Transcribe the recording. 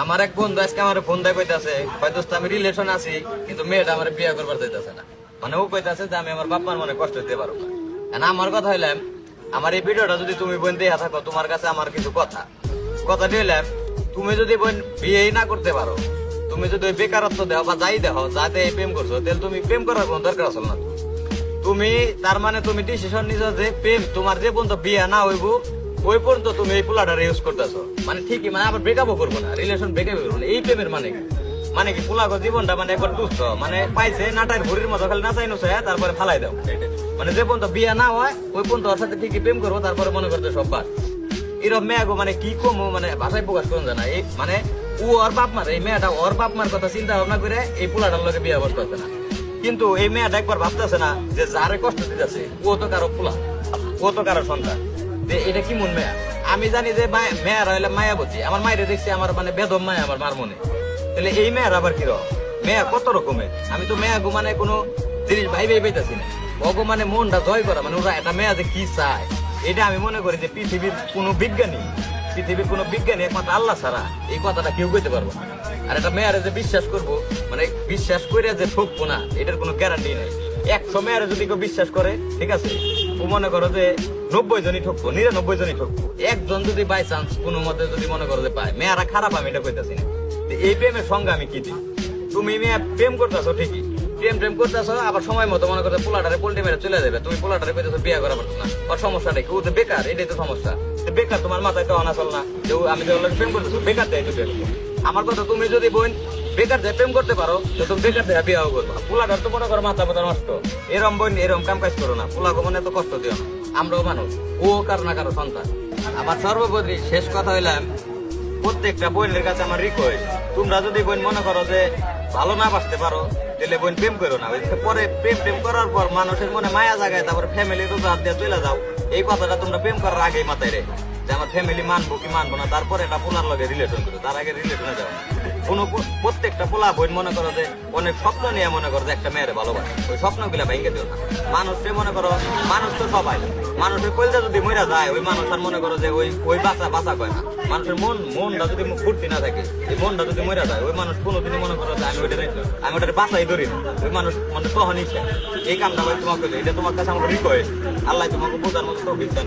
আমার এক বন্ধু আজকে আমার ফোন দেয় কইতাছে হয়তো আমি রিলেশন আছি কিন্তু মেয়েটা আমার বিয়ে করবার চাইতেছে না। মানে ও কইতাছে যে আমি আমার বাপ মার মনে কষ্ট দিতে পারবো না। And আমার কথা হইলাম, আমার এই ভিডিওটা যদি তুমি বোন দেখা থাকো, তোমার কাছে আমার কিছু কথা দিলাম, তুমি যদি বোন বিয়েই না করতে পারো, তুমি যদি ওই বেকারত্ব দেও বা যাই দেখো যাতে প্রেম করছো, তাহলে তুমি প্রেম করার কোনো দরকার আসল না। তুমি তার মানে তুমি ডিসিশন নিছো যে প্রেম তোমার যে পর্যন্ত বিয়ে না হইব ওই পর্যন্ত তুমি এই পোলাটার ইউজ করতেছো। মানে ঠিকই, মানে আবার ব্রেকআপও করবো না, রিলেশন ব্রেকআপ করবো না। এই প্রেমের মানে কি? মানে কি পোলাগো জীবনটা মানে একবার তুচ্ছ, মানে পাইছে নাটার ভুরির মতো খালি নাচাই নচাই তারপরে ফালাই দাও। মানে যে পর্যন্ত বিয়ে না হয় ওই পর্যন্ত ওর সাথে ঠিকই প্রেম করবো, তারপরে মনে করতে সব বাদ। এরকম মেয়াগো মানে কি কমো, মানে ভাষায় প্রকাশ করুন জানা। এই মানে ও ওর বাপ মার, এই মেয়েটা ওর বাপ মার কথা চিন্তা ভাবনা করে এই পোলাটার লোকে বিয়ে বসতে না। কিন্তু এই মেয়েটা একবার ভাবতেছে না যে যারে কষ্ট দিতেছে ও তো কারো পোলা, ও তো কারো সন্তান। যে এটা কি মন মেয়া? আমি জানি যে মেয়েরা হইলে মায়াবতী, আমার মায়ের দেখছি আমার মানে বেদম মায়া আমার মার মনে। তাহলে এই মেয়ের আবার কিরকম? মেয়া কত রকমের। আমি তো মেয়া মানে কোনো জিনিস ভাই পাইতেছি না। ভগবানের মনটা জয় করা, মানে ওরা একটা মেয়া যে কি চায়, এটা আমি মনে করি যে পৃথিবীর কোনো বিজ্ঞানী একমাত্র আল্লাহ ছাড়া এই কথাটা কেউ কইতে পারবো না। আর একটা মেয়ারে যে বিশ্বাস করবো, মানে বিশ্বাস করে যে ঠকবো না, এটার কোনো গ্যারান্টি নেই। 100 মেয়ারে যদি কেউ বিশ্বাস করে, ঠিক আছে, ও মনে করো যে 90 জনই ঠকবো, 99 জনই ঠকবো। একজন যদি বাই চান্স কোনো মতে যদি মনে করো যে পায়, মেয়ারা খারাপ, আমি এটা কইতাছি না। এই প্রেমের সঙ্গে আমি কি দিই? তুমি মেয়ে প্রেম করতেছো ঠিকই, প্রেম করতেছো, আবার সময় মতো মনে করতে পোলাটারে পোল্টে মেরে চলে যাবে, তুমি পোলাটারে কইতেছো বিয়ে করা পারছো না। ওর সমস্যা নেই, ও তো বেকার, এটাই তো সমস্যা। বেকার তোমার মাথায় তো আনা চল না যে আমি যে প্রেম করতেছো বেকার দেয়। আমার কথা, তুমি যদি বোন বেকার দেয় প্রেম করতে পারো তো তুমি বেকার দেয় বিয়ে করবা। পোলাটার তো মনে করো মাথা মাথা নষ্ট, এরম বোন এরম কাম কাজ করো না। পোলাকে মনে তো কষ্ট দিও না, আমরাও মানুষ, ও কারো না কারো সন্তান। আমার সর্বোপরি শেষ কথা হইলাম, প্রত্যেকটা বোনের কাছে আমার রিকোয়েস্ট, তোমরা যদি বোন মনে করো যে ভালো না বাসতে পারো, তাহলে বোন প্রেম করো না। পরে প্রেম করার পর মানুষের মনে মায়া জায়গায়, তারপরে ফ্যামিলির উপর হাত দিয়ে চলে যাও। এই কথাটা তোমরা প্রেম করার আগেই মাথায় রেখে যে আমার ফ্যামিলি মানবো কি মানবো না, তারপরে এটা পোলার লগে রিলেশন করো, তার আগে রিলেশনে যাও। প্রত্যেকটা পোলা বোন মনে করো যে অনেক স্বপ্ন নিয়ে মনে করো যে একটা মেয়ের ভালোবাসে, ওই স্বপ্নগুলা ভেঙে দিও না। মানুষকে মনে করো, মানুষ তো সবাই, মানুষের কলজা যদি মইরা যায়, ওই মানুষ আর মনে করো যে ওই বাঁচা কয় না। মানুষের মনটা যদি ফুর্তি না থাকে, এই মনটা যদি মইরা যায়, ওই মানুষ কোনোদিনই মনে করো যে আমি ওটা বাঁচাই ধরি না। ওই মানুষ মানে তখনই এই কামটা ভাই তোমাকে, এটা তোমার কাছে আমার রিকোয়েস্ট। আল্লাহ তোমাকে বোঝার মতো তৌফিক দেন।